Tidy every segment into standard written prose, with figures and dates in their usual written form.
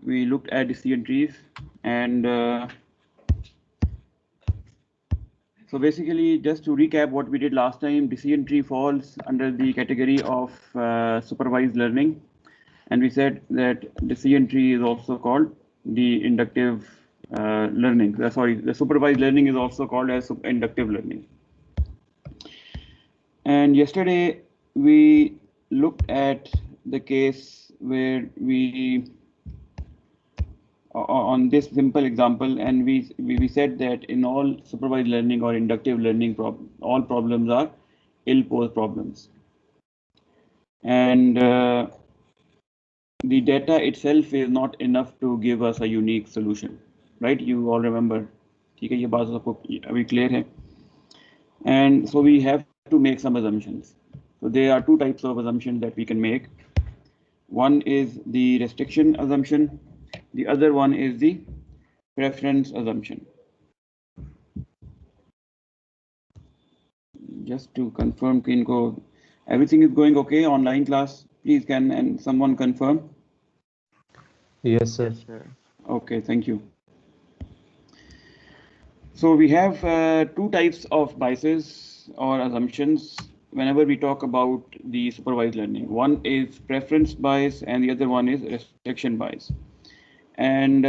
we looked at decision trees, and so basically, just to recap what we did last time, decision tree falls under the category of supervised learning, and we said that decision tree is also called the inductive learning. Sorry, the supervised learning is also called as inductive learning. And yesterday we looked at the case where we on this simple example, and we said that in all supervised learning or inductive learning, all problems are ill-posed problems, and the data itself is not enough to give us a unique solution, right? You all remember, ठीक है, ये बात सबको अभी clear है, and so we have to make some assumptions. So there are two types of assumptions that we can make. One is the restriction assumption, the other one is the preference assumption. Just to confirm, Kinko, everything is going okay online class? Please, can someone confirm? Yes, sir. Yes, sir. Okay, thank you. So we have two types of biases or assumptions whenever we talk about the supervised learning. One is preference bias and the other one is restriction bias. And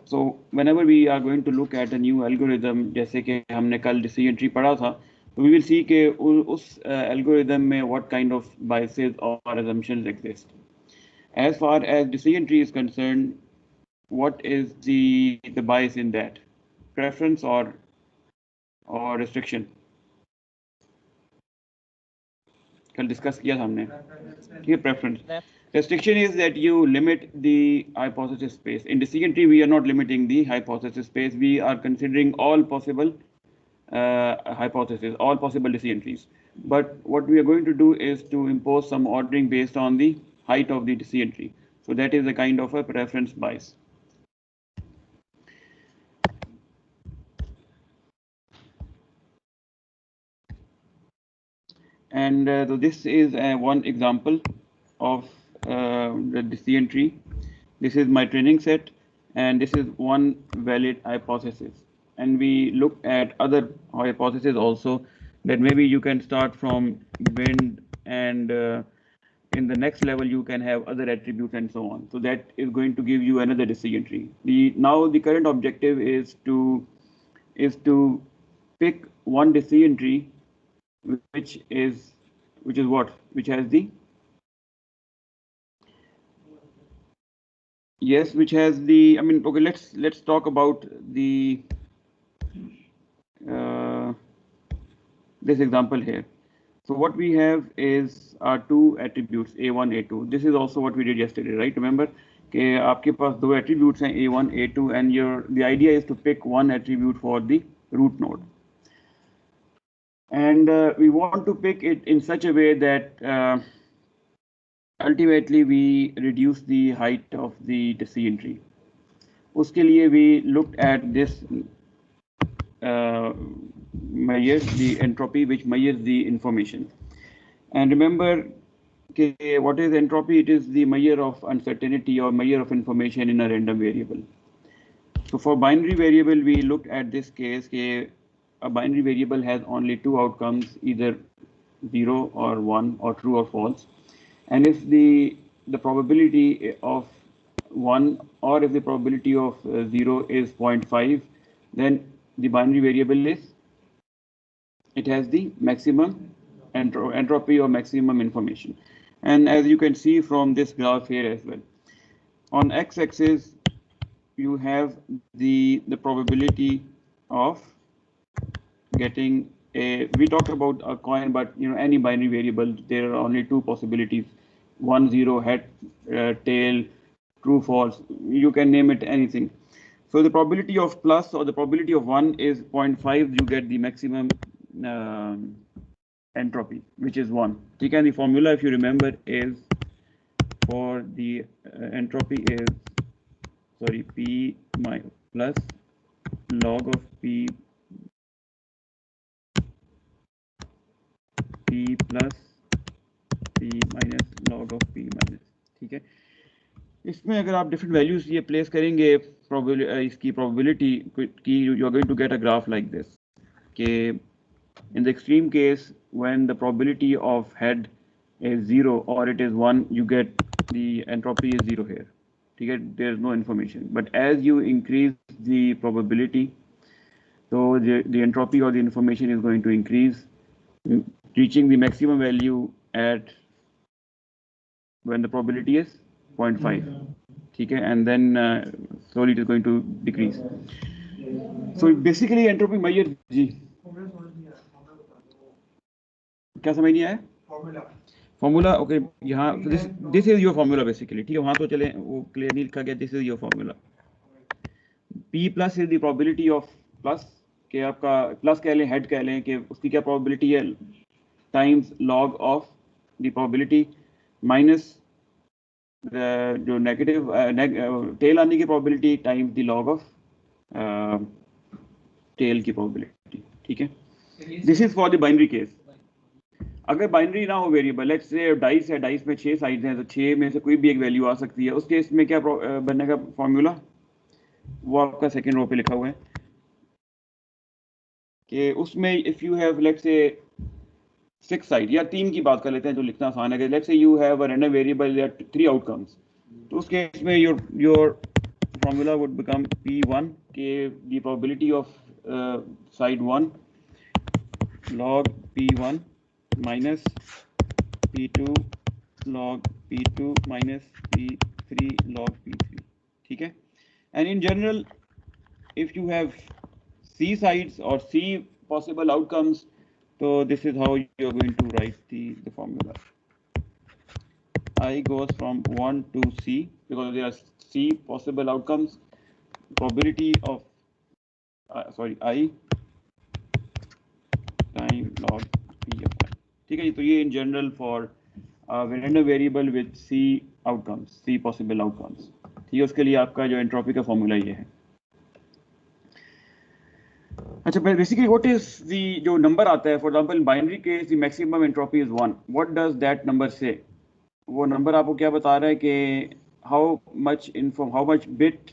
so whenever we are going to look at a new algorithm, जैसे कि हमने कल decision tree पढ़ा था, we will see कि उस algorithm में what kind of biases or assumptions exist. As far as decision tree is concerned, what is the bias in that? Preference or restriction? कल discuss किया था हमने, ठीक है, preference. Restriction is that you limit the hypothesis space. In decision tree, we are not limiting the hypothesis space. We are considering all possible hypotheses, all possible decision trees. But what we are going to do is to impose some ordering based on the height of the decision tree. So that is a kind of a preference bias. And so this is one example of the decision tree. This is my training set, and this is one valid hypothesis. And we look at other hypotheses also, that maybe you can start from wind, and in the next level you can have other attributes and so on. So that is going to give you another decision tree. Now the current objective is to pick one decision tree which is what? Which has the yes, which has the, I mean, okay, let's talk about the this example here. So what we have is our two attributes A1, A2. This is also what we did yesterday, right? Remember कि आपके पास दो attributes हैं A1, A2, and the idea is to pick one attribute for the root node. And we want to pick it in such a way that ultimately we reduce the height of the decision tree. उसके लिए we looked at this measures the entropy, which measures the information. And remember, what is entropy? It is the measure of uncertainty or measure of information in a random variable. So for binary variable, we looked at this case, a binary variable has only two outcomes, either 0 or 1 or true or false. And if the probability of 1 or if the probability of 0 is 0.5, then the binary variable it has the maximum entropy or maximum information. And as you can see from this graph here as well, on x-axis you have the probability of getting we talked about a coin, but any binary variable, there are only two possibilities: 1, 0, head, tail, true, false. You can name it anything. So the probability of plus or the probability of 1 is 0.5. You get the maximum entropy, which is 1. And the formula, if you remember, is for the entropy is P plus log of P plus P minus log of P minus. ठीक है, इसमें अगर आप different values ये place करेंगे इसकी probability की, you are going to get a graph like this कि in the extreme case when the probability of head is 0 or it is 1, you get the entropy is 0 here. There is no information, but as you increase the probability, so the entropy or the information is going to increase, reaching the maximum value at when the probability is 0.5. And then slowly it is going to decrease. So basically entropy measure जी क्या समझ नहीं आया formula? Okay, यहाँ this is your formula basically, ठीक है, वहां तो चले वो क्लियर नहीं लिखा गया, this is your formula. P plus is the probability of plus, के आपका प्लस कह लें, हेड कह लें, कि उसकी क्या प्रोबेबिलिटी है, times log of the probability minus जो नेगेटिव टेल आने की probability times the log of tail की प्रोबेबिलिटी, ठीक है। This is for the binary case. अगर बाइनरी ना हो वेरिएबल, लेट्स से डाइस है, डाइस में 6 साइड्स हैं, तो 6 में से कोई भी एक वैल्यू आ सकती है, उस केस में क्या बनने का फॉर्मूला, वो आपका सेकंड रो पे लिखा हुआ है कि उसमें if you have let's say 6 side या 3 की बात कर लेते हैं जो लिखना आसान है, कि let's say you have a random variable या 3 आउटकम्स, तो उस केस में your formula would become P1 के the probability of side 1 log P1 minus P2 log P2 minus P3 log P3, ठीक है। And in general, if you have C sides or C possible outcomes, so this is how you are going to write the formula. I goes from 1 to C because there are C possible outcomes. Probability of I time log P of I, ठीक है। तो ये in general for random variable with C outcomes, C possible outcomes, ठीक है। उसके लिए आपका जो एंट्रोपी का फॉर्मूला ये है। अच्छा, बेसिकली व्हाट इज दी, जो नंबर आता है, for example binary case the maximum entropy is 1, what does that number say? वो नंबर आपको क्या बता रहा है कि how much bit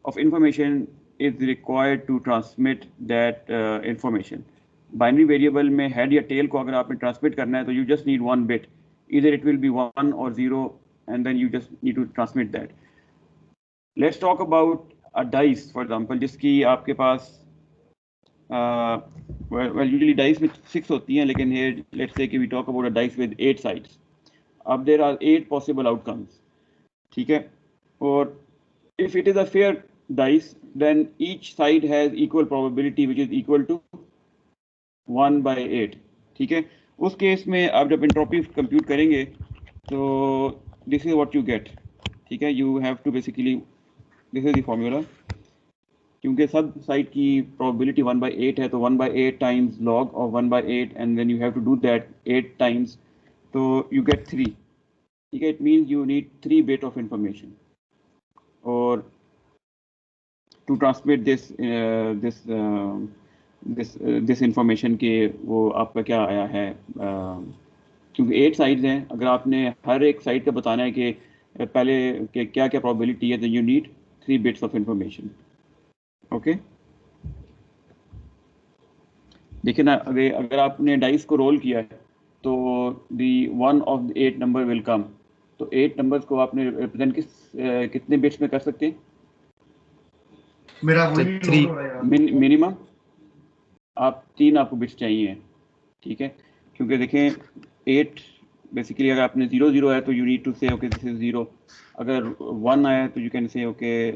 of information is required to transmit that information. Binary variable में हेड या टेल को अगर आपने ट्रांसमिट करना है तो you just need 1 bit, either it will be 1 or 0, and then you just need to transmit that. Let's talk about a dice, for example, जिसकी आपके पास well usually dice with 6 होती हैं, लेकिन here let's say कि we talk about a dice with 8 sides. अब there are 8 possible outcomes, ठीक है। और if it is a fair dice, then each side has equal probability which is equal to 1/8, ठीक है। उस केस में आप जब एंट्रोपी कंप्यूट करेंगे तो this is what you get, ठीक है। You have to basically, this is the formula, क्योंकि सब साइड की प्रोबेबिलिटी 1/8 है, तो 1/8 times log of 1/8 and then you have to do that 8 times, तो यू गेट 3, ठीक है। It means you need 3 bit of information और टू ट्रांसमिट दिस इंफॉर्मेशन के वो आपका क्या आया है, क्योंकि 8 साइड्स हैं, अगर आपने हर एक साइड का बताना है कि पहले के क्या क्या प्रोबेबिलिटी है, तो you need 3 bits of information, okay. देखिए ना, अगर आपने डाइस को रोल किया है तो दी 1 of the 8 number will come, तो 8 नंबर्स को आपने रिप्रेजेंट कितने बिट्स में कर सकते हैं? मेरा 3 मिनिमम आप 3 आपको बिट्स चाहिए, ठीक है। क्योंकि देखें 8 बेसिकली अगर आपने 0 0 है तो यू नीड टू से ओके दिस इज 0, अगर 1 आया तो यू कैन से ओके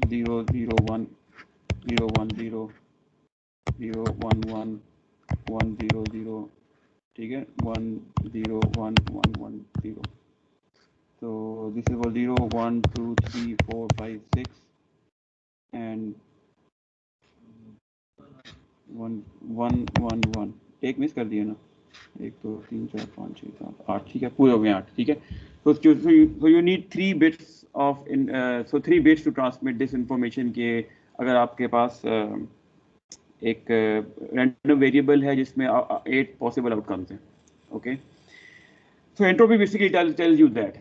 0 0 1 0 1 0 0 1 1 1 0 0, ठीक है, 1 0 1 1 1 0, तो दिस इज 0 1 2 3 4 5 6 एंड 1 1 1 1, एक मिस कर दिया ना, 1 2 3 4 5 6 7 8, ठीक है, पूरे हो गए 8, ठीक है। तो you need 3 bits of 3 bits to transmit this information के अगर आपके पास एक रैंडम वेरिएबल है जिसमें 8 पॉसिबल आउटकम्स हैं, okay. So entropy basically tells you that.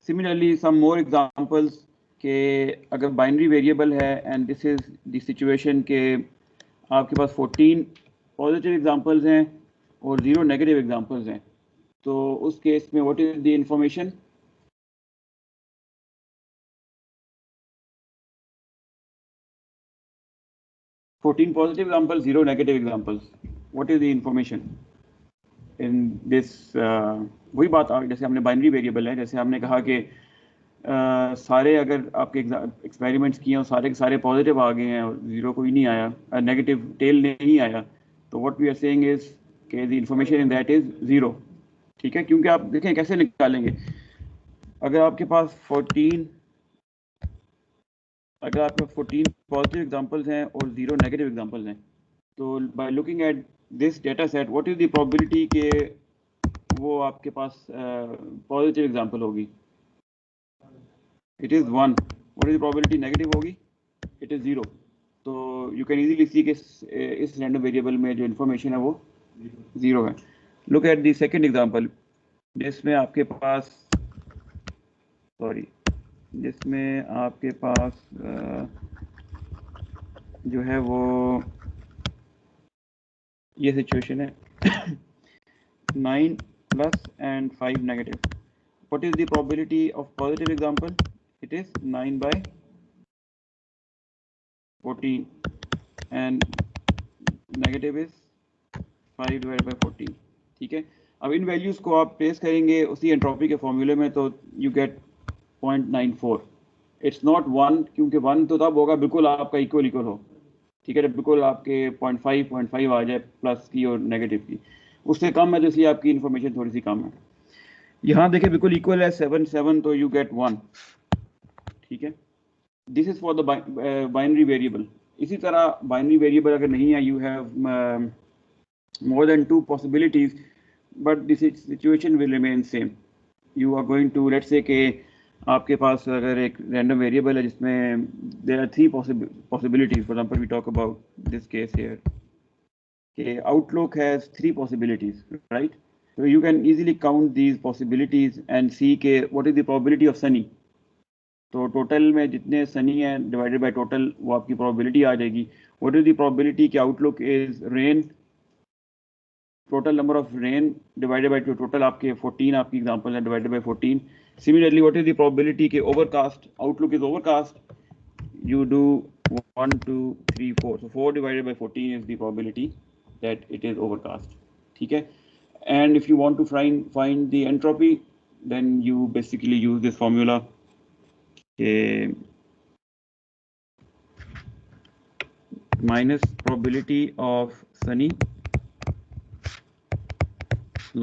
Similarly, some more examples के अगर बाइनरी वेरिएबल है and this is the situation के आपके पास 14 पॉजिटिव एग्जांपल्स हैं और 0 नेगेटिव एग्जांपल्स हैं, तो उस केस में what is the information? Fourteen positive examples, 0 negative examples, what is the information in this? वही बात जैसे हमने बाइनरी वेरिएबल है, जैसे हमने कहा कि सारे अगर आपके एक्सपेरिमेंट्स किए और सारे के सारे पॉजिटिव आ गए हैं और 0 कोई नहीं आया, नेगेटिव टेल नहीं आया, तो what we are saying is कि the information in that is 0. ठीक है, क्योंकि आप देखें कैसे निकालेंगे. अगर आपके पास 14 पॉजिटिव एग्जांपल्स हैं और 0 नेगेटिव एग्जांपल्स हैं, तो by looking at this data set what is the probability के वो आपके पास पॉजिटिव एग्जांपल होगी? It is 1. What is the probability negative होगी? It is 0. तो you can easily see कि इस random variable में जो information है वो 0 है. Look at the second example, जिसमें आपके पास जो है वो ये सिचुएशन है 9 plus and 5 negative. What is the probability of positive example? It is 9 by 14 and negative is 5 divided by 14. ठीक है, अब इन वैल्यूज को आप प्लेस करेंगे उसी एंट्रोपी के फॉर्मूले में, तो यू गेट 0.94. इट्स नॉट 1, क्योंकि 1 तो तब होगा बिल्कुल आपका इक्वल हो. ठीक है, जब बिल्कुल आपके 0.5 आ जाए प्लस की और नेगेटिव की, उससे कम है तो इसलिए आपकी इंफॉर्मेशन थोड़ी सी कम है. यहाँ देखिए बिल्कुल इक्वल है 7 तो यू गेट 1. ठीक है, this is for the binary variable. इसी तरह बाइनरी वेरिएबल अगर नहीं है, you have more than 2 possibilities, but this situation will remain same. You are going to, let's say कि आपके पास अगर एक random variable है जिसमें there are 3 possibilities. For example, we talk about this case here. Okay, Outlook has 3 possibilities, right? So you can easily count these possibilities and see के what is the probability of sunny. तो total में जितने सनी है divided by total, वो आपकी probability आ जाएगी. What is the probability कि outlook is rain, total number of rain divided by total आपके 14 आपकी एग्जांपल है divided by 14. Similarly what is the probability कि overcast, outlook is overcast, you do 1 2 3 4, so 4 divided by 14 is the probability that it is overcast. ठीक है, and if you want to find the entropy, then you basically use this formula minus probability of sunny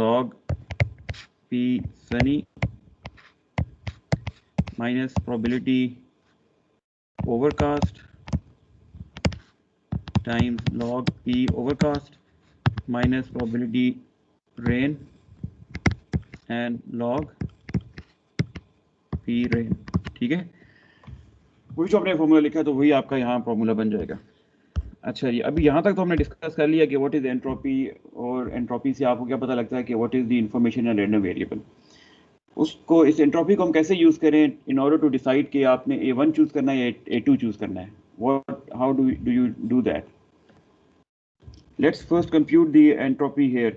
log p sunny minus probability overcast times log p overcast minus probability rain and log p rain. ठीक है, वही जो आपने formula लिखा है तो वही आपका यहाँ फॉर्मूला बन जाएगा. अच्छा जी, अभी यहाँ तक तो हमने डिस्कस कर लिया कि व्हाट इज एंट्रोपी, और एंट्रोपी से आपको क्या पता लगता है कि what is the information in random variable. उसको, इस एंट्रोपी को हम कैसे यूज करें इन ऑर्डर टू डिसाइड कि आपने A1 चूज करना है या A2 चूज करना है. How do you do that? Let's first compute the entropy here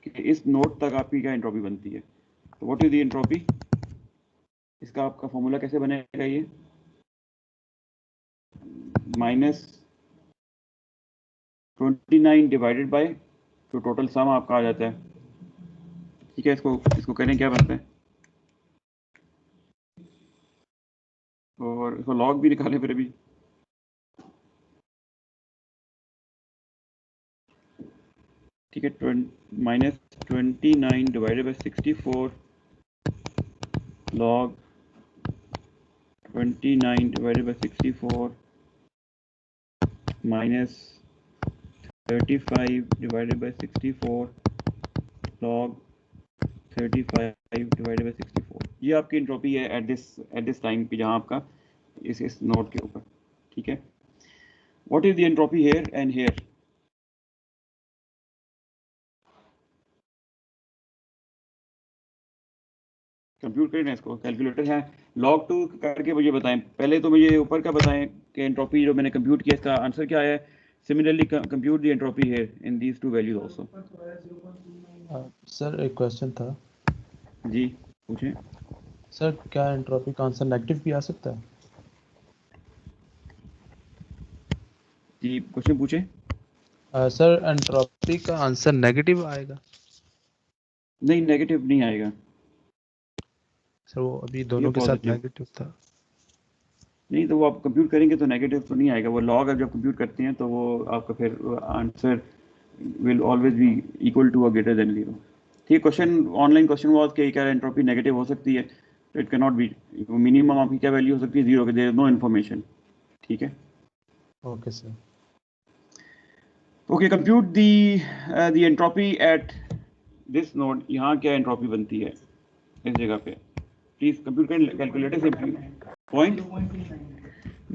कि इस नोट तक आपकी क्या एंट्रोपी बनती है. तो व्हाट इज द एंट्रोपी, इसका आपका फॉर्मूला कैसे बनेगा? ये -29 डिवाइडेड बाय तो टोटल सम आपका आ जाता है. ठीक है, इसको करें क्या बनता है, और इसको लॉग भी निकालें फिर भी. ठीक है, -29 divided by 64 log 29 divided by 64 minus 35 divided by 64 log 35 divided by 64. ये आपकी एंट्रोपी है एट दिस टाइम पे, जहाँ आपका इस नोट के ऊपर. ठीक है, what is the entropy here and here? Compute करें ना इसको, कैलकुलेटर है। log 2 करके मुझे बताएं, पहले तो मुझे ऊपर का बताएं कि एंट्रोपी जो मैंने कंप्यूट किया इसका आंसर क्या है। Similarly compute the entropy here in these two values also. Sir एक क्वेश्चन था। जी पूछें। सर क्या एंट्रोपी का आंसर नेगेटिव भी आ सकता है? जी क्वेश्चन पूछें। सर एंट्रोपी का आंसर नेगेटिव आएगा? नहीं, नेगेटिव नहीं आएगा, सर वो अभी ये दोनों के साथ पॉजिटिव। नेगेटिव था। नहीं तो वो आप कंप्यूट करेंगे तो नेगेटिव तो नहीं आएगा, वो लॉग आप जब कंप्यूट करते हैं तो वो आपका फिर answer will always be equal to और ग्रेटर देन 0। ठीक, क्वेश्चन ऑनलाइन क्वेश्चन वाज कि क्या एंट्रोपी नेगेटिव हो सकती है, तो it can not be. Minimum आपकी क्या वैल्यू हो सकती है, 0 के, देयर इज नो इन्फॉर्मेशन। ठीक है, okay sir. Okay, compute the entropy at this node. यहाँ क्या एंट्रोपी बनती है इस जगह पे, प्लीज कंप्यूट करें कैलकुलेटर से। Point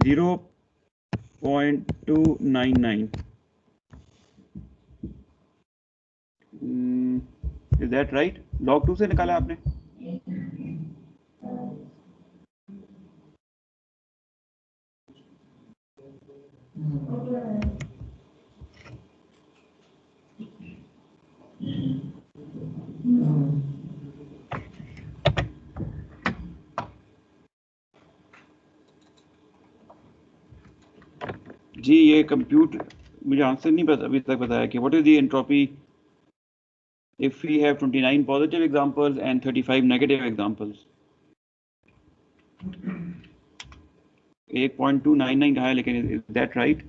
0.299। Is that right? log 2 से निकाला आपने? जी ये कंप्यूट मुझे आंसर नहीं पता अभी तक बताया कि what is the entropy if we have 29 positive examples and 35 negative examples। 1.299 कहा है, लेकिन is that right?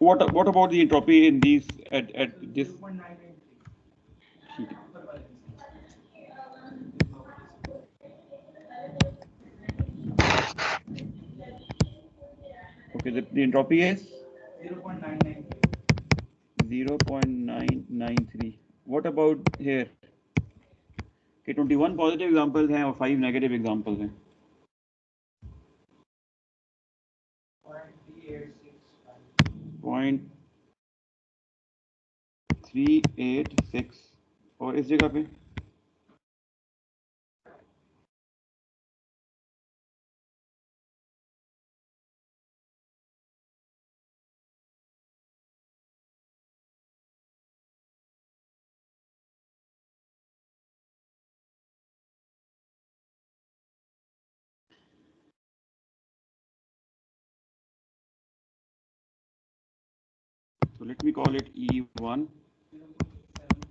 What about the entropy in these at this? Okay, the entropy is 0.993। What about here? कि 21 पॉजिटिव एग्जांपल्स हैं और 5 negative examples हैं। 0.386 और इस जगह पे so let me call it E1,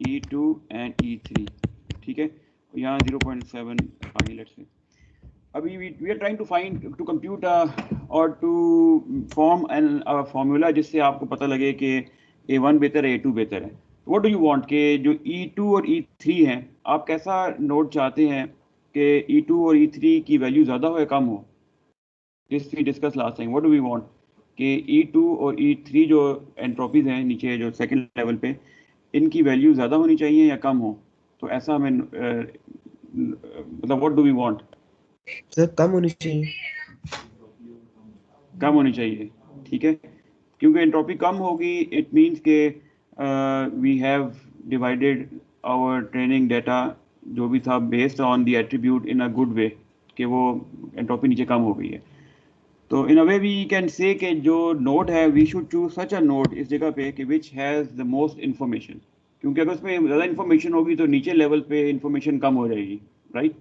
E2 and E3। ठीक है, यहाँ 0.7 आगे लेट्स से। अभी we are trying to find to compute or to form an formula जिससे आपको पता लगे कि A1 बेहतर है, A2 बेहतर है। What do you want कि जो E2 और E3 हैं, आप कैसा नोट चाहते हैं कि E2 और E3 की वैल्यू ज़्यादा हो या कम हो? This we discussed last time। What do we want कि E2 और E3 जो एंट्रोपीज हैं नीचे जो सेकंड लेवल पे, इनकी वैल्यू ज़्यादा होनी चाहिए या कम हो? तो ऐसा हमें मतलब what do we want? Sir कम होनी चाहिए। कम होनी चाहिए, ठीक है, क्योंकि एंट्रोपी कम होगी इट मींस के we have divided our training data जो भी था based on the attribute in a good way, कि वो एंट्रोपी नीचे कम हो गई है। तो इन अ वे वी कैन से कि जो नोड है we should choose such a node इस जगह पे कि which has the most information, क्योंकि अगर उसमें ज़्यादा इन्फॉर्मेशन होगी तो नीचे लेवल पे इन्फॉर्मेशन कम हो जाएगी, राइट?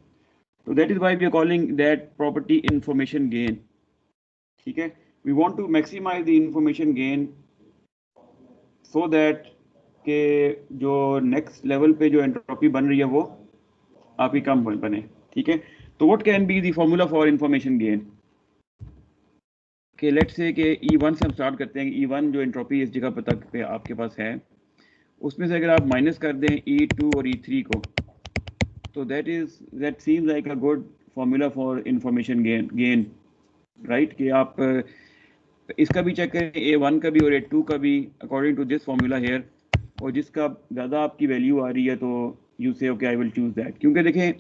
तो that is why we are calling that property information gain. ठीक है, we want to maximise the information gain so that के जो नेक्स्ट लेवल पे जो एंट्रोपी बन रही है वो आपकी कम बने। ठीक है, तो what can be the formula for information gain? कि लेट्स से कि E1 से हम स्टार्ट करते हैं। E1 जो एंट्रोपी इस जगह पर तक पे आपके पास है, उसमें से अगर आप माइनस कर दें E2 और E3 को, तो that seems like a good formula for information gain, right? कि आप इसका भी चेक करें, A1 का भी और A2 का भी according to this formula here, और जिसका ज़्यादा आपकी वैल्यू आ रही है तो यू से okay I will choose that. क्योंकि देखें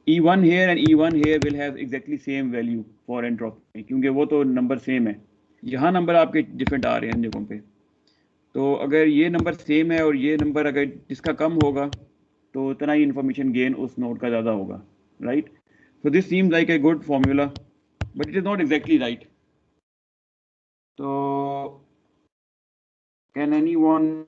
E1 here and E1 here will have exactly same value for entropy, क्योंकि वो तो नंबर सेम है. यहाँ नंबर आपके डिफरेंट आ रहे हैं जगहों पे. तो अगर ये नंबर सेम है और ये नंबर अगर जिसका कम होगा तो उतना ही इंफॉर्मेशन गेन उस नोड का ज़्यादा होगा, right? So this seems like a good formula, but it is not exactly right. तो can anyone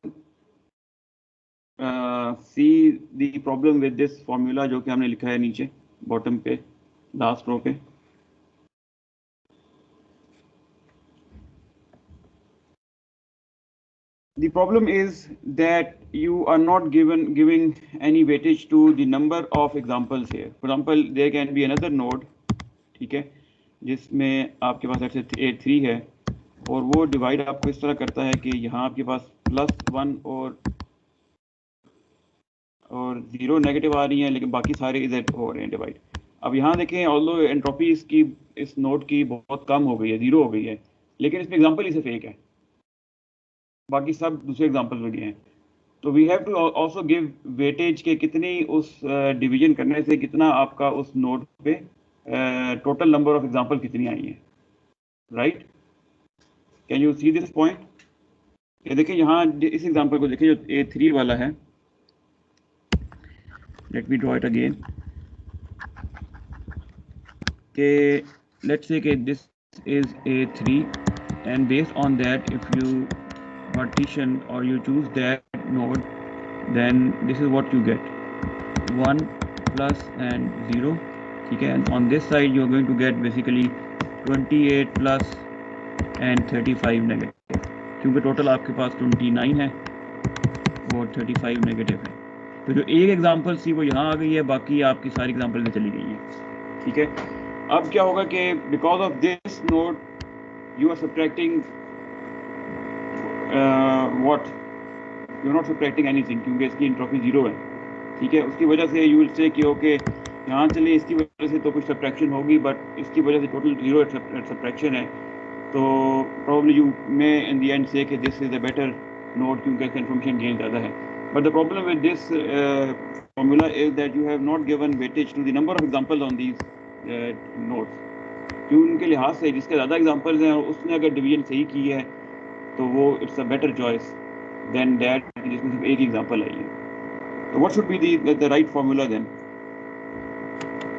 see the problem with this formula जो कि हमने लिखा है नीचे बॉटम पे लास्ट रो पे? The problem is that you are not giving any weightage to the number of examples here. For example, there can be another node, ठीक है, जिसमें आपके पास ऐसे 3 है और वो डिवाइड आपको इस तरह करता है कि यहाँ आपके पास +1 और 0 नेगेटिव आ रही हैं, लेकिन बाकी सारे इधर हो रहे हैं डिवाइड. अब यहाँ देखें, ऑल्दो एंट्रोपी इसकी इस नोड की बहुत कम हो गई है, 0 हो गई है, लेकिन इसमें एग्जाम्पल ही सिर्फ एक है, बाकी सब दूसरे एग्जाम्पल लगे हैं. तो we have to also give weightage के कितनी उस डिवीजन करने से कितना आपका उस नोड पे टोटल नंबर ऑफ एग्जांपल कितनी आई है, right? Can you see this point? ये देखिए यहाँ इस एग्जांपल को देखिए जो A3 वाला है. Let me draw it again. के लेट्स से कि this is A3 and based on that if you partition or you choose that node, then this is what you get, 1 plus and 0, ठीक है. And on this side you are going to get basically 28 plus and 35 negative, क्योंकि total आपके पास 29 है और 35 negative है. तो जो एक एग्जांपल थी वो यहाँ आ गई है, बाकी आपकी सारी एग्जांपल में चली गई है, ठीक है. अब क्या होगा कि because of this node you are subtracting what, you are not subtracting anything, क्योंकि इसकी एंट्रोपी 0 है, ठीक है. उसकी वजह से यू विल से कि ओके यहाँ चले इसकी वजह से तो कुछ सब्ट्रैक्शन होगी, बट इसकी वजह से टोटल 0 सब्ट्रैक्शन है. तो probably you may in the end say कि this is a better node, क्योंकि इसका इन्फॉर्मेशन गेन ज़्यादा है. But the problem with this formula is that you have not given weightage to the number of examples on these nodes, क्यों उनके लिहाज से जिसके ज़्यादा एग्जांपल्स हैं और उसने अगर डिवीजन सही की है तो वो it's a better choice then that जिसमें सिर्फ एक एग्जांपल आई है. तो what should be the right formula then?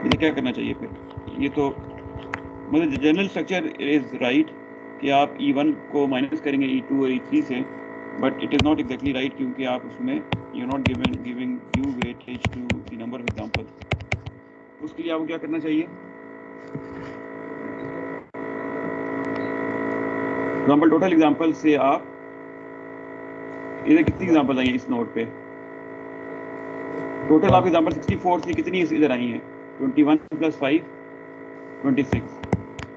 मुझे क्या करना चाहिए फिर? ये तो मतलब जनरल स्ट्रक्चर इज राइट कि आप E1 को माइनस करेंगे E2 और E3 से, but it is not exactly right क्योंकि आप उसमें you not giving due weightage to the number of examples. उसके लिए आपको क्या करना चाहिए? एग्जांपल टोटल एग्जांपल से आप इधर कितनी एग्जांपल आई हैं इस नोट पे? टोटल आप एग्जांपल 64 से कितनी इधर आई हैं? 21 + 5 26,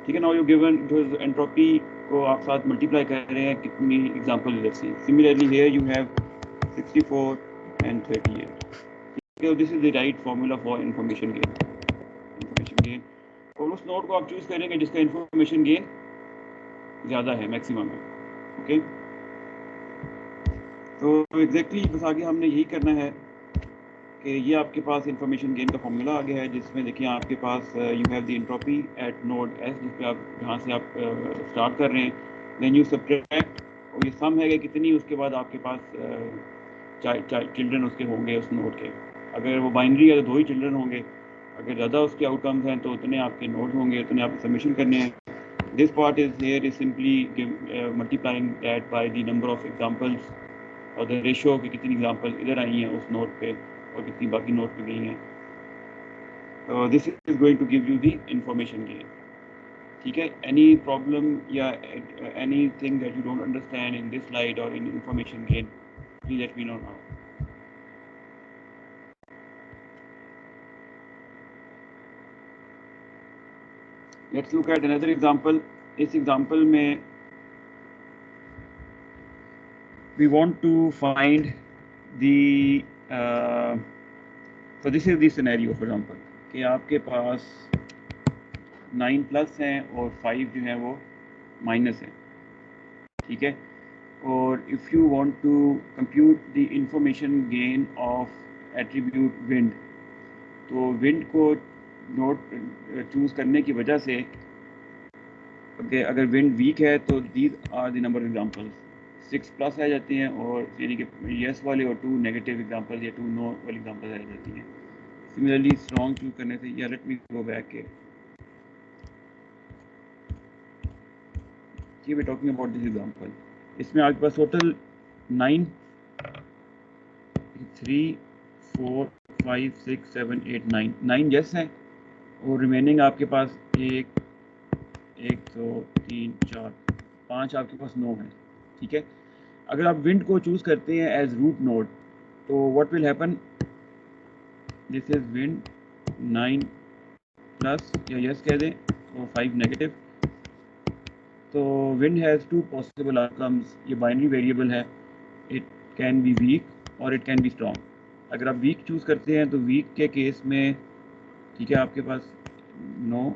ठीक है. नाउ यू गिवन जो एंट्रोपी को आप साथ मल्टीप्लाई कर रहे हैं कितनी एग्जांपल इधर से. Similarly here you have 64 and 38. So this is the right formula for information gain. और उस नोड को आप चूज करेंगे जिसका इंफॉर्मेशन गेन ज़्यादा है, मैक्सिमम है, ओके. तो एग्जैक्टली बस आगे हमने यही करना है कि ये आपके पास इंफॉर्मेशन गेन का फॉर्मूला आ गया है, जिसमें देखिए आपके पास you have the entropy at node S, जिस पे आप जहाँ से आप स्टार्ट कर रहे हैं, देन यू सब्ट्रैक्ट और ये सम है कि कितनी उसके बाद आपके पास चिल्ड्रन उसके होंगे उस नोड के. अगर वो बाइनरी है तो 2 ही चिल्ड्रन होंगे, अगर ज़्यादा उसके आउटकम्स हैं तो उतने आपके नोड होंगे, उतने आपको सबमिशन करने हैं. This part is here is simply multiplying that by the number of examples और द रेशियो की कितनी एग्जांपल इधर आई हैं उस नोड पे और कितनी बाकी नोड पे गई हैं. This is going to give you the information gain, ठीक है. एनी प्रॉब्लम या anything that you don't understand in this slide और in information gain, please let me know now. Let's look at another example. इस example में we want to find the so this is the scenario for example कि आपके पास 9 plus हैं और 5 जो है वो माइनस है, ठीक है. और if you want to compute the information gain of attribute wind, तो wind को नोड चूज करने की वजह से अगर विंड वीक है तो these are the number of examples 6 plus आ जाती हैं, और यानी कि यस वाले और 2 नेगेटिव एग्जांपल्स या 2 नो वाली एग्जांपल्स आ जाती हैं। सिमिलरली स्ट्रॉन्ग चूज करने से, या लेट मी गो बैक के we talking about this example. इसमें आपके पास टोटल 9 3 4 5 6 7 8 9 यस है, और रिमेनिंग आपके पास 1 2 3 4 5 आपके पास नो है। ठीक है, अगर आप विंड को चूज करते हैं एज रूट नोड, तो what will happen, this is wind 9 plus या यस कह दें और 5 नेगेटिव। तो विंड हैज़ 2 पॉसिबल आउटकम्स, ये बाइनरी वेरिएबल है, इट कैन बी वीक और इट कैन बी स्ट्रॉन्ग। अगर आप वीक चूज करते हैं तो वीक के केस में, ठीक है, आपके पास नो,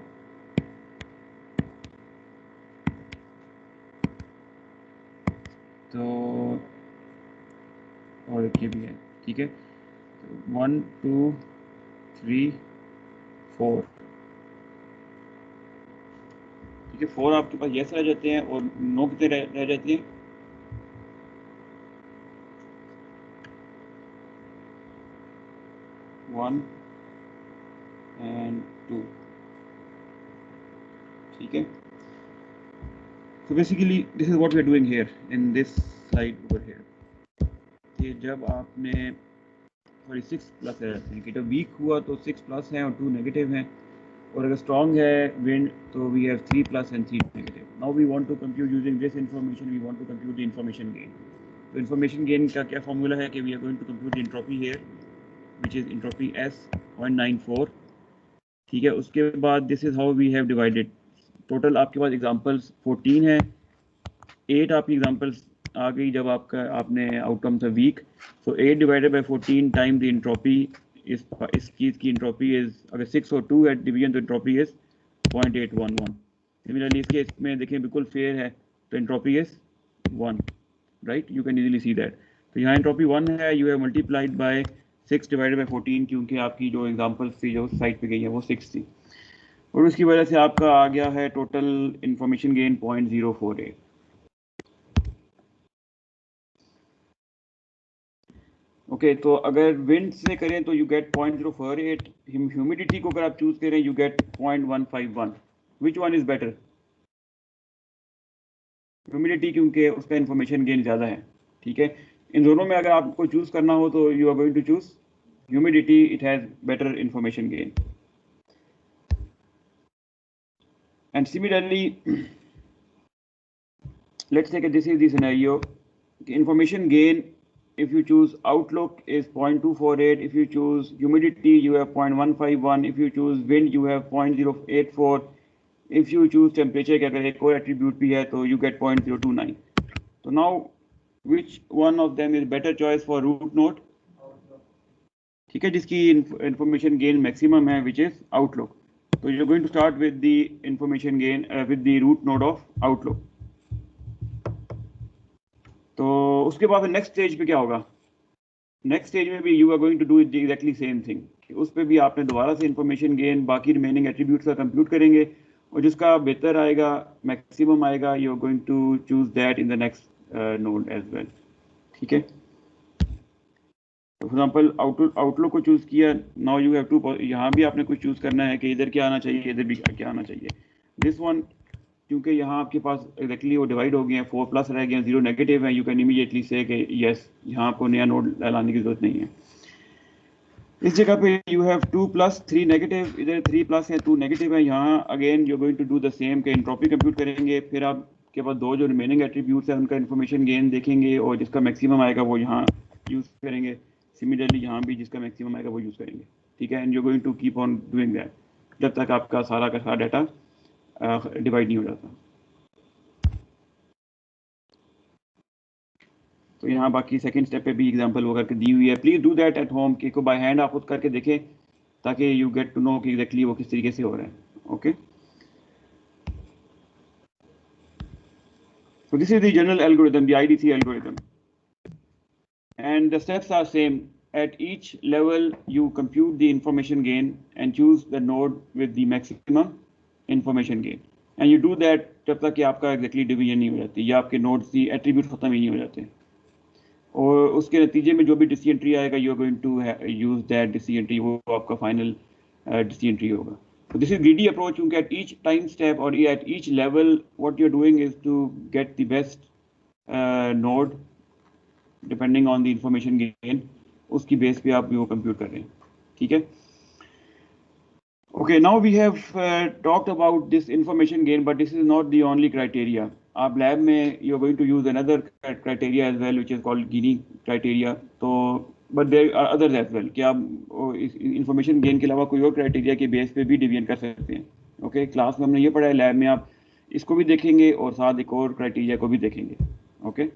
तो और एक ये भी है। ठीक है, 1 2 3 4, ठीक है, 4 आपके पास यस रह जाते हैं और नो कितने रह जाती हैं, 1 and 2। ठीक है, so basically this is what we are doing here in this slide over here, कि जब आपने सॉरी 6 प्लस रहते हैं कि जब वीक हुआ तो 6 प्लस हैं और 2 नेगेटिव हैं, और अगर स्ट्रॉन्ग है विंड तो we have 3 plus and 3 negative. Now we want to compute using this information, we want to compute the information gain. तो इंफॉर्मेशन गेन का क्या फॉर्मूला है कि we are going to compute the entropy here which is entropy S 0.94। ठीक है, उसके बाद this is how we have divided. Total आपके पास एग्जांपल्स 14 है, 8 आपकी एग्जांपल्स आ गई जब आपका आपने आउटकम था weak, so 8 divided by 14 time the entropy इस चीज़ की एंट्रोपी इज, अगर 6 और 2 है डिवीजन तो एंट्रोपी इज 0.811। सिमिलरली इसके इसमें देखें बिल्कुल फेयर है, तो entropy is 1, right, you can easily see that. तो यहाँ एंट्रोपी 1 है, you have multiplied by 6 divided by 14, क्योंकि आपकी जो एग्जांपल्स थी जो साइड पे गई है वो 6 थी, और उसकी वजह से आपका आ गया है टोटल इंफॉर्मेशन गेन 0.048। ओके, तो अगर विंड से करें तो यू गेट 0.048, ह्यूमिडिटी को अगर आप चूज करें you get 0.151। Which one is better? Humidity, क्योंकि उसका इंफॉर्मेशन गेन ज़्यादा है। ठीक है, इन दोनों में अगर आपको चूज करना हो तो you are going to choose humidity, it has better information gain. And similarly let's take this is the scenario, information gain if you choose outlook is 0.248, if you choose humidity you have 0.151, if you choose wind you have 0.084, if you choose temperature के अगर एक और attribute भी है तो you get 0.029। तो now which one of them is better choice for root node? ठीक है, जिसकी information gain maximum है which is outlook। तो you're going to start with the information gain with the root node of outlook। तो उसके बाद next stage पे क्या होगा? नेक्स्ट स्टेज में भी you are going to do exactly same thing, उस पर भी आपने दोबारा से इंफॉर्मेशन गेन बाकी रिमेनिंग एट्रीब्यूट्स का कंप्यूट करेंगे, और जिसका बेहतर आएगा, मैक्सिमम आएगा, you are going to choose that in the next node as well. ठीक है, फॉर एग्जांपल आउटलुक को चूज किया, नाउ यू हैव टू, यहाँ भी आपने कुछ चूज करना है कि इधर क्या आना चाहिए, इधर भी क्या आना चाहिए। दिस वन, क्योंकि यहाँ आपके पास एक्जैक्टली वो डिवाइड हो गए हैं, 4 प्लस रह गए हैं, 0 नेगेटिव है, यू कैन इमीडिएटली से कि यस, यहाँ आपको नया नोड लाने की जरूरत नहीं है। इस जगह पे यू हैव 2 प्लस 3 नेगेटिव, इधर 3 प्लस है 2 नेगेटिव है, यहाँ again you going to do the same के एंट्रोपी कंप्यूट करेंगे, फिर आपके पास दो जो रिमेनिंग एट्रीब्यूट्स हैं उनका इन्फॉर्मेशन गेन देखेंगे, और जिसका मैक्सिमम आएगा वो यहाँ यूज़ करेंगे। सिमिलरली यहाँ भी जिसका मैक्सिमम आएगा वो यूज़ करेंगे। ठीक है, and you going to keep on doing that जब तक आपका सारा का सारा डाटा डिवाइड नहीं हो जाता। तो यहाँ बाकी सेकंड स्टेप पे भी एग्जांपल वो करके दी हुई है, please do that at home, कि को बाय हैंड आप खुद करके देखें ताकि यू गेट टू नो कि एग्जैक्टली वो किस तरीके से हो रहा है। Okay, so this is the general algorithm, the IDC algorithm, and the steps are same. at each level you compute the information gain and choose the node with the maximum information gain, and you do that जब तक कि आपका exactly division नहीं हो जाती या आपके nodes की attributes खत्म ही नहीं हो जाते, और उसके नतीजे में जो भी decision tree आएगा you are going to use that decision tree, वो आपका final decision tree होगा. So this is greedy approach क्योंकि at each time step or at each level what you're doing is to get the best node depending on the information gain, उसकी base पे आप वो compute कर रहे हैं. ठीक है. Okay, now we have talked about this information gain, but this is not the only criteria. आप लैब में you are going to use another criteria as well, which is called Gini criteria. तो but there are others as well कि आप इस information gain के अलावा कोई और criteria के बेस पे भी डिवीजन कर सकते हैं. Okay, क्लास में हमने ये पढ़ा है, लैब में आप इसको भी देखेंगे और साथ एक और criteria को भी देखेंगे. Okay.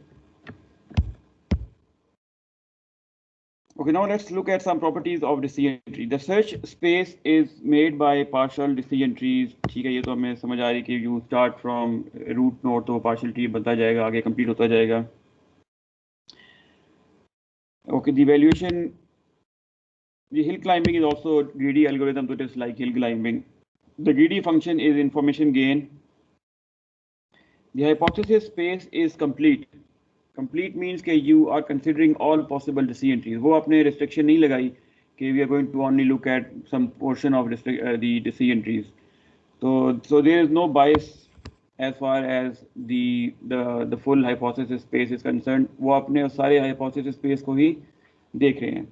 Okay, now let's look at some properties of decision tree. The search space is made by partial decision trees. ठीक है, ये तो हमें समझ आ रही है कि you start from root node तो partial tree बनता जाएगा, आगे complete होता जाएगा. Okay, the evaluation, the hill climbing is also a greedy algorithm, so it is like hill climbing. The greedy function is information gain. The hypothesis space is complete. Complete means कि you are considering all possible decision trees. वो आपने restriction नहीं लगाई कि we are going to only look at some portion of the decision trees. So there is no bias as far as the full hypothesis space is concerned. वो आपने सारे hypothesis space को ही देख रहे हैं.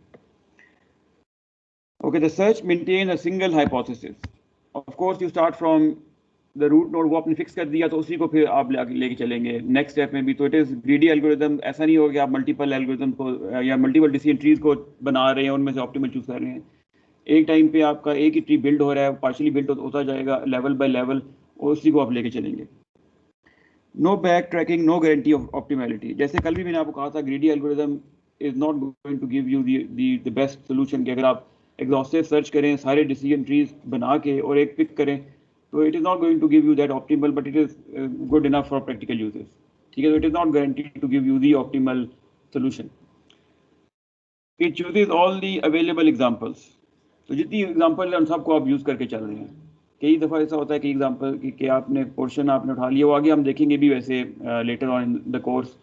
Okay, the search maintains a single hypothesis. Of course, you start from the root node, वो आपने fix कर दिया तो उसी को फिर आप लेके चलेंगे नेक्स्ट स्टेप में भी. तो इट इज ग्रीडी एल्गोरिथम. ऐसा नहीं होगा कि आप मल्टीपल एल्गोरिथम को या मल्टीपल डिसीजन ट्रीज को बना रहे हैं, उनमें से ऑप्टिमल चूज कर रहे हैं. एक टाइम पे आपका एक ही ट्री बिल्ड हो रहा है, पार्शियली बिल्ड होता जाएगा लेवल बाय लेवल, और उसी को आप लेके चलेंगे. No backtracking, no guarantee of optimality. जैसे कल भी मैंने आपको कहा था, greedy algorithm is not going to give you the best solution. कि अगर आप एग्जॉस्टिव सर्च करें, सारे डिसीजन ट्रीज बना के और एक पिक करें, तो it is not going to give you that optimal, but it is good enough for practical uses. ठीक है, so it is not guaranteed to give you the optimal solution. It chooses all the available examples. तो जितनी example है उन सबको आप use करके चल रहे हैं. कई दफ़ा ऐसा होता है कि एग्जाम्पल कि आपने पोर्शन आपने उठा लिया, वो आगे हम देखेंगे भी वैसे later on in the course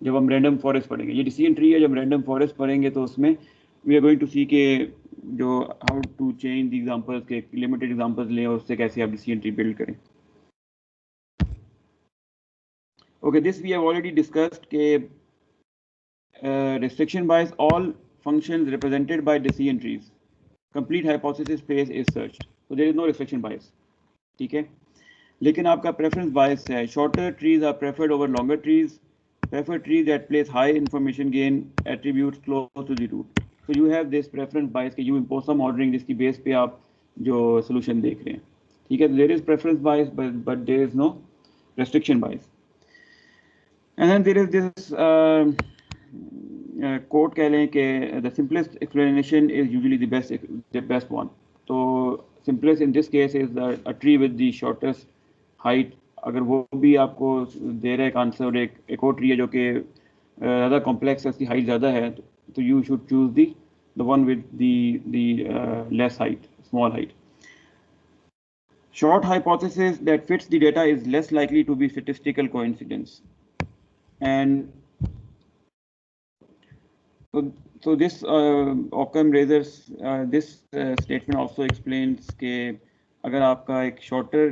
जब हम रैंडम फॉरेस्ट पढ़ेंगे. ये डिसीजन ट्री है, जब रैंडम फॉरेस्ट पढ़ेंगे तो उसमें we are going to see के जो how to change the examples के लिमिटेड एग्जांपल्स लें और उससे कैसे आप डिसीजन ट्री बिल्ड करें. Okay, this we have already discussed के restriction bias, all functions represented by decision trees, complete hypothesis space is searched, so there is no restriction bias. ठीक है, लेकिन आपका preference bias है. shorter trees are preferred over longer trees, prefer trees that place high information gain attributes close to the root. So you have this preference bias कि you impose some ordering जिसकी base पे आप जो solution देख रहे हैं. ठीक है, there is preference bias but there is no restriction bias. And then there is this quote कह लें कि the simplest explanation is usually the best one. तो simplest in this case is a tree with the shortest height. अगर वो भी आपको दे रहा है एक आंसर और एक और ट्री है जो कि ज़्यादा कॉम्प्लेक्स है, उसकी हाइट ज़्यादा है, तो you should choose the one with the less height, small height. Short hypothesis that fits the data is less likely to be statistical coincidence. And so this Occam raises this statement also explains कि अगर आपका एक shorter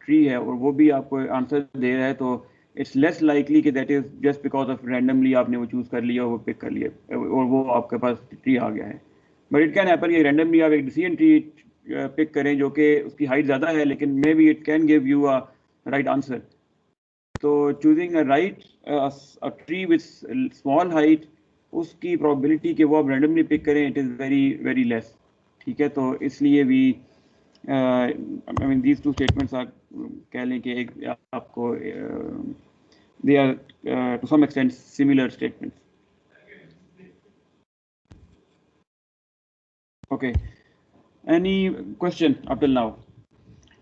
tree है और वो भी आपको answer दे रहा है, तो it's less likely कि that is just because of randomly आपने वो choose कर लिया और वो pick कर लिया और वो आपके पास tree आ गया है. But it can happen कि randomly आप एक decision tree pick करें जो कि उसकी height ज़्यादा है, लेकिन maybe it can give you a right answer. तो choosing a tree with small height, उसकी probability कि वो आप randomly pick करें, it is very very less. ठीक है, तो इसलिए भी I mean these two statements are कह लें कि एक आपको they are to some extent similar statements. Okay, any question up till now?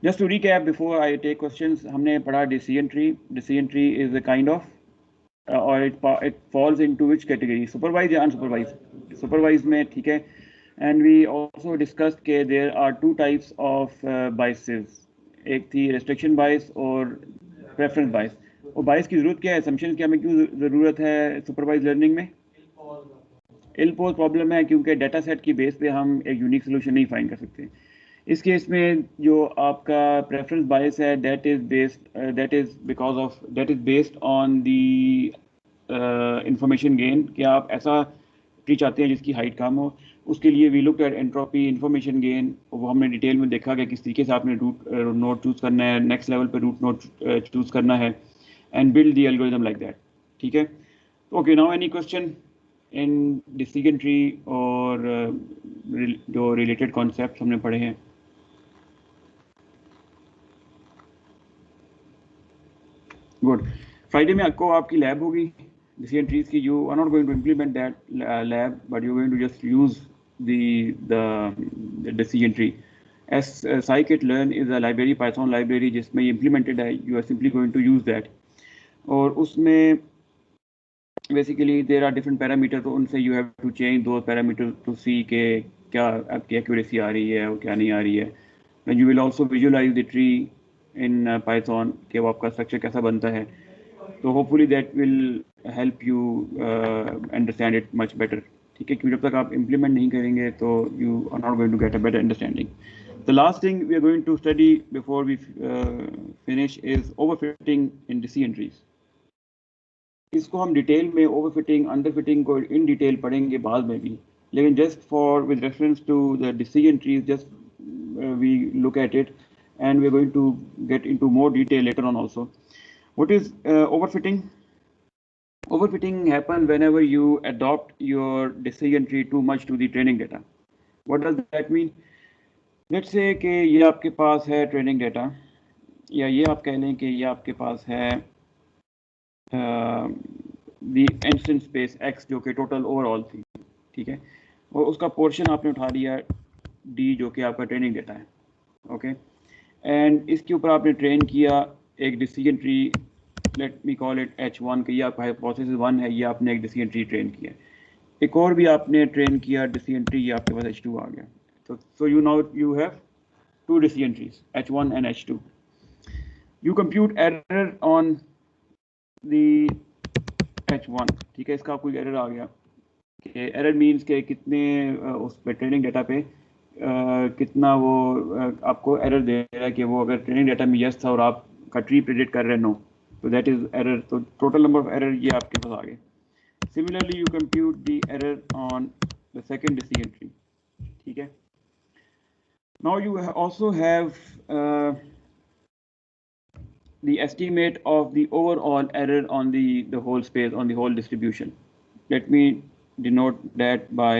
Just to recap before I take questions, हमने पढ़ा decision tree. Decision tree is a kind of or it falls into which category? Supervised या unsupervised? Supervised में, ठीक है. And we also discussed कि there are two types of biases. एक थी restriction bias और preference bias. और bias की जरूरत क्या है? Assumptions क्या में क्यों जरूरत है supervised learning में? इल पोज प्रॉब्लम है क्योंकि डाटा सेट की बेस पे हम एक यूनिक सोल्यूशन नहीं फाइंड कर सकते. इस केस में जो आपका प्रेफरेंस बायस है that is based on the information gain कि आप ऐसा ट्री चाहते हैं जिसकी हाइट कम हो. उसके लिए we looked at entropy, information gain, वो हमने डिटेल में देखा कि किस तरीके से आपने रूट नोड चूज करना है, नेक्स्ट लेवल पे रूट नोड चूज करना है and build the algorithm like that. ठीक है. Okay, now any question in decision tree और जो रिलेटेड कॉन्सेप्ट हमने पढ़े हैं? गुड. फ्राइडे में आपको आपकी लैब होगी डिसीजन ट्रीज की. You are not going to implement that lab but you going to just use the decision tree. scikit-learn is a library, Python library जिसमें ये implemented है. You are simply going to use that. और उसमें basically there are different parameters, तो उनसे you have to change those parameters to see के क्या आपकी accuracy आ रही है और क्या नहीं आ रही है. Then you will also visualize the tree in Python कि वो आपका structure कैसा बनता है. तो hopefully that will help you understand it much better. ठीक है, क्योंकि जब तक आप implement नहीं करेंगे तो you are not going to get a better understanding. The last thing we are going to study before we finish is overfitting in decision trees. इसको हम डिटेल में ओवरफिटिंग, अंडरफिटिंग को इन डिटेल पढ़ेंगे बाद में भी, लेकिन just for with reference to the decision trees just we look at it and we are going to get into more detail later on also. What is overfitting? Overfitting happens whenever you adopt your decision tree too much to the training data. What does that mean? Let's say कि ये आपके पास है training data, या ये आप कह लें कि ये आपके पास है दी इंस्टेंस स्पेस x जो कि टोटल ओवरऑल थी. ठीक है, और उसका पोर्शन आपने उठा लिया d जो कि आपका ट्रेनिंग डेटा है. ओके, एंड इसके ऊपर आपने ट्रेन किया एक decision tree, let me call it h1 कि ये आपका हाइपोथेसिस 1 है, ये आपने एक डिसीजन ट्री ट्रेन किया. एक और भी आपने ट्रेन किया डिसीजन ट्री, ये आपके पास h2 आ गया. So you now you have two decision trees, h1 and h2. You compute error on the h1. ठीक है, इसका कोई एरर आ गया कि एरर मीन्स के कितने उस पे ट्रेनिंग डेटा पे कितना वो आपको एरर दे रहा है कि वो अगर ट्रेनिंग डेटा में यस था और आपका ट्री प्रेडिक्ट कर रहे हैं नो, तो दैट इज एरर. तो टोटल नंबर ऑफ एरर ये आपके पास आ गए. Similarly you compute the error on the second decision tree. ठीक है. Now you also have the estimate of the overall error on the whole space, on the whole distribution. Let me denote that by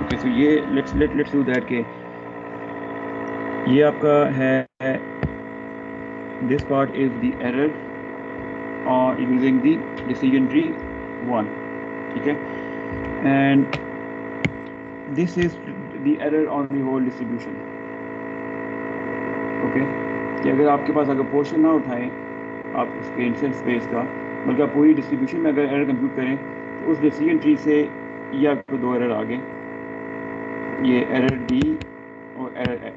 okay. So ये let's do that के ये आपका है, this part is the error using the decision tree 1. ठीक है, and this is the error on the whole distribution. Okay, कि अगर आपके पास अगर पोर्शन ना उठाएं आप उसके इंस्टेंस स्पेस का, बल्कि आप पूरी डिस्ट्रीब्यूशन में अगर एरर कंप्यूट करें तो उस डिसीजन ट्री से ये आपको दो एरर आ गए, ये एरर d और एरर x.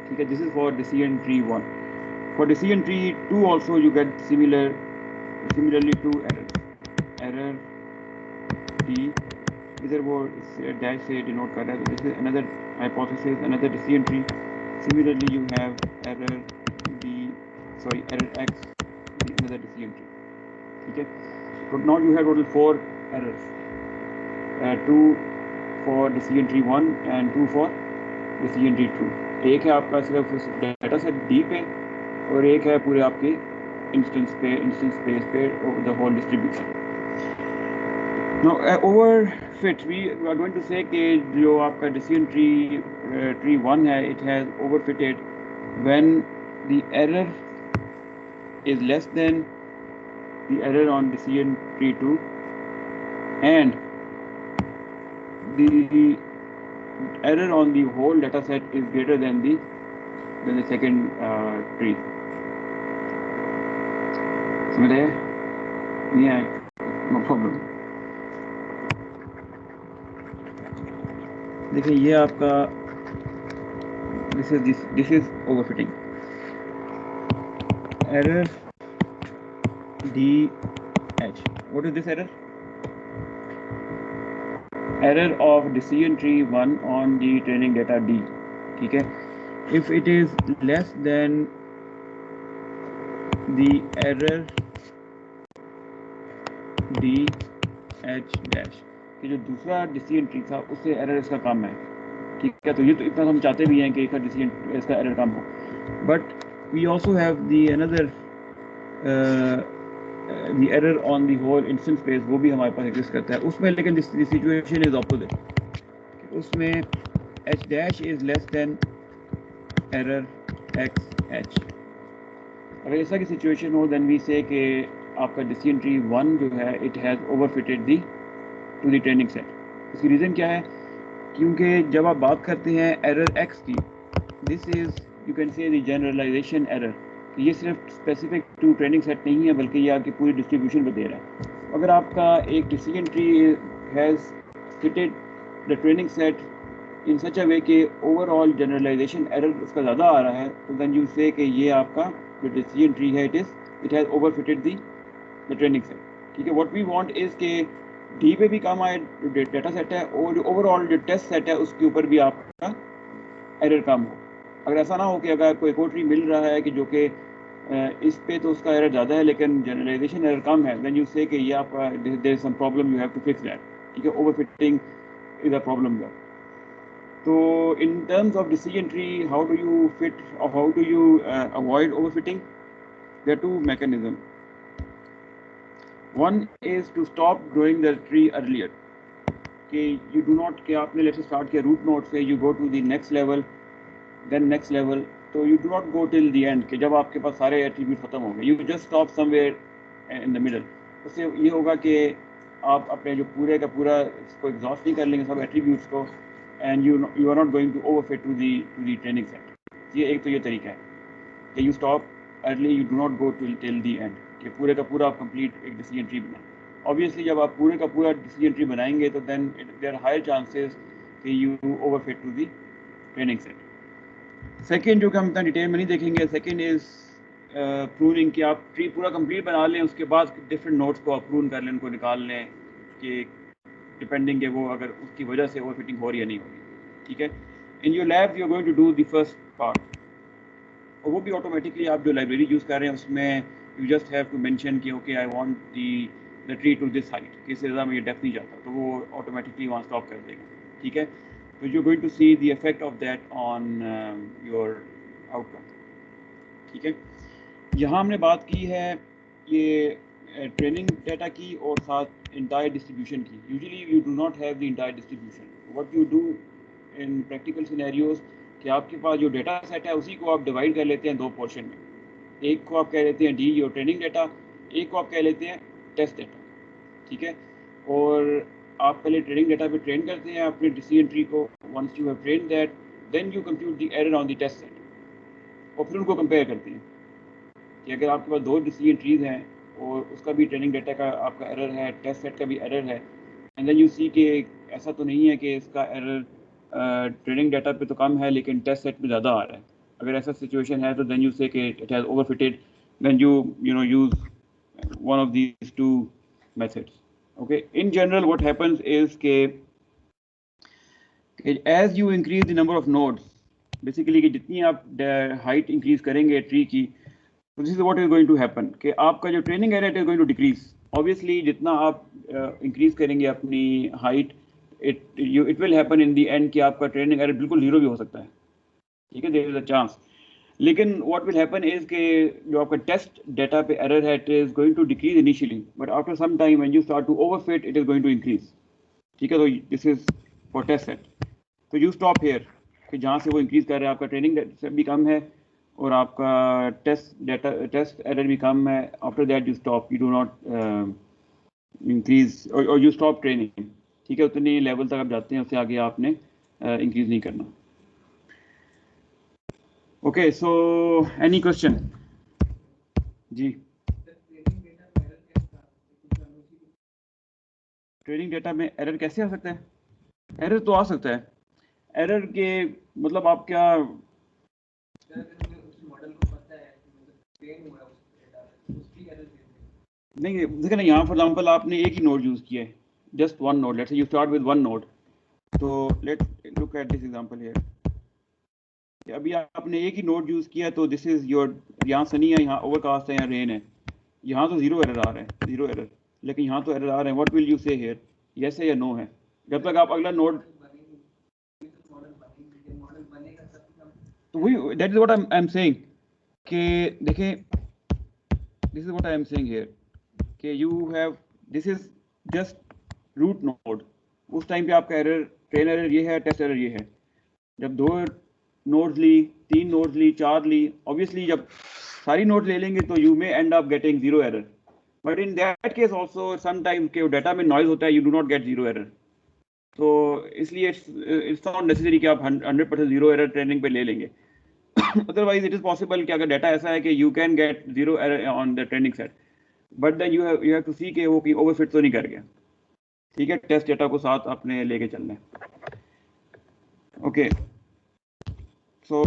ठीक है, this is for decision tree 1. For decision tree 2 also you get similarly two errors. Error d, इधर वो डैश से डिनोट कर रहा है, तो this is another hypothesis, another decision tree. Similarly you have error x, another decision tree. ठीक है, so now you have total 4 errors, 2 for decision tree 1 and 2 for decision tree 2. एक है आपका सिर्फ डेटा सेट d पे और एक है पूरे आपके इंस्टेंस स्पेस पे the whole distribution. Now overfit, we are going to say कि जो आपका decision tree 1 है, it has overfitted when the error is less than the error on decision tree 2 and the error on the whole data set is greater than the then the second tree. समझ रहे? नहीं आए? No problem. देखिए ये आपका this is overfitting. Error DH. What is this error? Error of decision tree 1 on the training data D. ठीक है? If it is less than the error DH dash, कि जो दूसरा decision tree था उससे error इसका कम है. ठीक है? तो ये तो इतना हम चाहते भी हैं कि इसका error कम हो. But we also have the another the error on the whole instance space, वो भी हमारे पास exist करता है. उसमें लेकिन the situation is opposite. उसमें h dash is less than error xh. अगर ऐसा की situation हो then we say कि आपका decision tree 1 जो है it has overfitted to the training set. इसकी reason क्या है? क्योंकि जब आप बात करते हैं error x की, this is you can say the generalization error. ये सिर्फ स्पेसिफिक टू ट्रेनिंग सेट नहीं है बल्कि ये आपकी पूरी डिस्ट्रीब्यूशन पे दे रहा है. अगर आपका एक decision tree has fitted the training set in such a way कि ओवरऑल जनरलाइजेशन एरर उसका ज़्यादा आ रहा है, तो देन यू से कि ये आपका जो डिसीजन ट्री है it has over fitted the training set. ठीक है? व्हाट वी वांट इज़ के डी पे भी कम आए जो डेटा सेट है और जो ओवरऑल जो टेस्ट सेट है उसके ऊपर भी आपका एरर कम हो. अगर ऐसा ना हो कि अगर आपको एक और ट्री मिल रहा है कि जो कि इस पे तो उसका एरर ज़्यादा है लेकिन जनरलाइजेशन एरर कम है, देन यू से कि ये आपका there is some problem, you have to fix that. ठीक है? Overfitting is a problem there. तो in terms of decision tree, how do you fit और how do you avoid overfitting? There are two mechanism. One is to stop growing the tree earlier. कि you do not कि आपने let's start किया root node से, you go to the next level, then next level, तो you do not go till the end कि जब आपके पास सारे एट्रीब्यूट खत्म हो गए. You just stop somewhere in the middle. उससे ये होगा कि आप अपने जो पूरे का पूरा इसको एग्जॉस्ट नहीं कर लेंगे सब एट्रीब्यूट्स को, and you are not going to overfit to the training set. ये एक तो ये तरीका है कि you stop early, you do not go till the end कि पूरे का पूरा आप कंप्लीट एक डिसीजन ट्री बनाएं. ऑब्वियसली जब आप पूरे का पूरा डिसीजन ट्री बनाएंगे तो then there are higher chances कि you overfit to the training set. Second जो कि हम इतना डिटेल में नहीं देखेंगे, सेकेंड इज प्रूनिंग कि आप ट्री पूरा कंप्लीट बना लें, उसके बाद डिफरेंट नोट्स को आप प्रून कर लें, उनको निकाल लें कि डिपेंडिंग के वो अगर उसकी वजह से ओवरफिटिंग हो रही है नहीं हो रही. ठीक है? In your lab you are going to do the first part, और वो भी ऑटोमेटिकली आप जो लाइब्रेरी यूज़ कर रहे हैं उसमें you just have to mention कि okay I want the tree to this height, कि इससे ज़्यादा मैं ये डेप्थ नहीं चाहता, तो वो ऑटोमेटिकली वहाँ स्टॉप कर देगा. ठीक है? So you're going to see the effect of that on your outcome. ठीक है? यहाँ हमने बात की है ये ट्रेनिंग डेटा की और साथ इंटायर डिस्ट्रीब्यूशन की. Usually you do not have the entire distribution. What you do in practical scenarios कि आपके पास जो डेटा सेट है उसी को आप डिवाइड कर लेते हैं दो पोर्शन में. एक को आप कह लेते हैं डी योर ट्रेनिंग डेटा, एक को आप कह लेते हैं टेस्ट डेटा. ठीक है? और आप पहले ट्रेनिंग डेटा पे ट्रेन करते हैं अपने डिसीजन ट्री को. Once you have train that then you compute the error on the test set और फिर उनको कंपेयर करते हैं कि अगर आपके पास दो डिसीजन ट्रीज हैं और उसका भी ट्रेनिंग डेटा का आपका एरर है, टेस्ट सेट का भी एरर है, एंड देन यू सी कि ऐसा तो नहीं है कि इसका एरर ट्रेनिंग डेटा पे तो कम है लेकिन टेस्ट सेट में ज़्यादा आ रहा है. अगर ऐसा सिचुएशन है तो देन यू से कि it has overfitted, then you know use one of these two methods. Okay, in general what happens is as you increase the number of nodes, basically कि जितनी आप height increase करेंगे tree की, तो this is what is going to happen कि आपका जो training error is going to decrease. Obviously जितना आप increase करेंगे अपनी height, it will happen in the end कि आपका ट्रेनिंग एरर बिल्कुल जीरो भी हो सकता है. ठीक है? there is a chance. लेकिन what will happen is कि जो आपका टेस्ट डेटा पे एरर है it is going to decrease initially, but after some time when you start to overfit it is going to increase. ठीक है? तो this is for test set. तो you stop here कि जहाँ से वो increase कर रहा है आपका ट्रेनिंग भी कम है और आपका टेस्ट एरर भी कम है. after that you stop, you do not increase or you stop training. ठीक है? उतनी लेवल तक आप जाते हैं, उससे आगे आपने increase नहीं करना. Okay, so any question? जी, ट्रेनिंग डेटा में एरर कैसे आ सकता है? एरर तो आ सकता है। एरर के मतलब आप क्या, नहीं देखिए ना, यहाँ फॉर एग्जाम्पल आपने एक ही नोड यूज किया है, just one node, let's say you start with one node, तो let look at this example here. अभी आपने एक ही नोड यूज किया, तो दिस इज योर, यहाँ सनी है, यहाँ ओवरकास्ट है, यहाँ रेन है, यहाँ तो जीरो एरर आ रहा है, जीरो एरर, लेकिन यहाँ तो एरर आ रहे हैं। व्हाट विल यू से हियर, यस है या नो है? जब तक आप अगला नोड, तो वही that is what I am saying कि देखें, this is what I am saying here कि you have, this is just root node. उस टाइम पे आपका एरर, ट्रेन एरर ये है, टेस्ट एरर ये है। जब दो नोड्स ली, तीन नोड्स ली, चार ली, ऑब्वियसली जब सारी नोड्स ले लेंगे तो you may and up getting zero error, but in that case also sometime के डाटा में नॉइज होता है, you do not gate zero error. तो इसलिए इट्स नॉट नेसेसरी कि आप 100% जीरो एरर ट्रेनिंग पे ले लेंगे। अदरवाइज इट इज पॉसिबल कि अगर डाटा ऐसा है कि you can get zero error on the training set, but then you have to see कि वो कि ओवरफिट तो नहीं कर गया। ठीक है, टेस्ट डेटा को साथ अपने लेके चलना है। Okay, so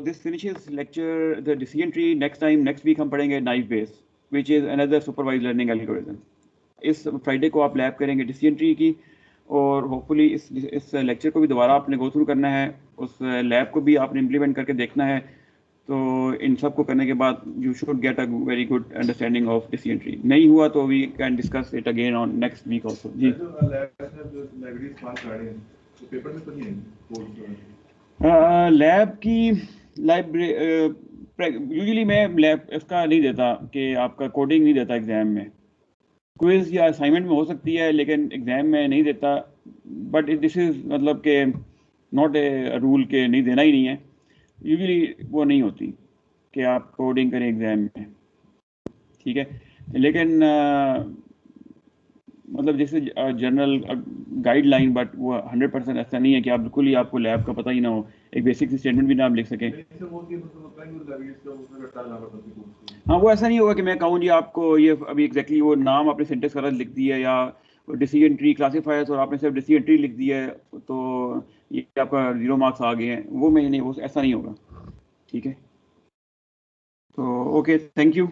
this finishes lecture the decision tree. Next time, next week हम पढ़ेंगे naive Bayes, which is another supervise learning algorithm. इस फ्राइडे को आप लैब करेंगे डिसीजन ट्री की, और होपफुली इस लेक्चर को भी दोबारा आपने गो थ्रू करना है, उस लैब को भी आपने इम्प्लीमेंट करके देखना है। तो इन सब को करने के बाद you should get a very good understanding of decision tree. नहीं हुआ तो we can discuss it again on next week also. जी, लैब की लाइब्रेरी यूजुअली मैं लैब इसका नहीं देता कि आपका कोडिंग नहीं देता एग्जाम में। क्विज या असाइनमेंट में हो सकती है, लेकिन एग्जाम में नहीं देता। बट दिस इज मतलब कि नॉट ए रूल के नहीं देना ही नहीं है। यूजुअली वो नहीं होती कि आप कोडिंग करें एग्जाम में। ठीक है, लेकिन मतलब जैसे जनरल गाइडलाइन, बट वो 100% ऐसा नहीं है कि आप बिल्कुल ही आपको लैब का पता ही ना हो, एक बेसिक स्टेटमेंट भी ना आप लिख सकें। हाँ, वो ऐसा नहीं होगा कि मैं कहूँ जी आपको ये अभी एग्जैक्टली वो नाम आपने सिंटेक्स गलत लिख दिया, या डिसीजन ट्री क्लासीफायर्स और आपने सिर्फ डिसीजन ट्री लिख दिया है, तो ये आपका 0 मार्क्स आ गए हैं। वो मैं नहीं, वो ऐसा नहीं होगा। ठीक है, तो ओके, थैंक यू।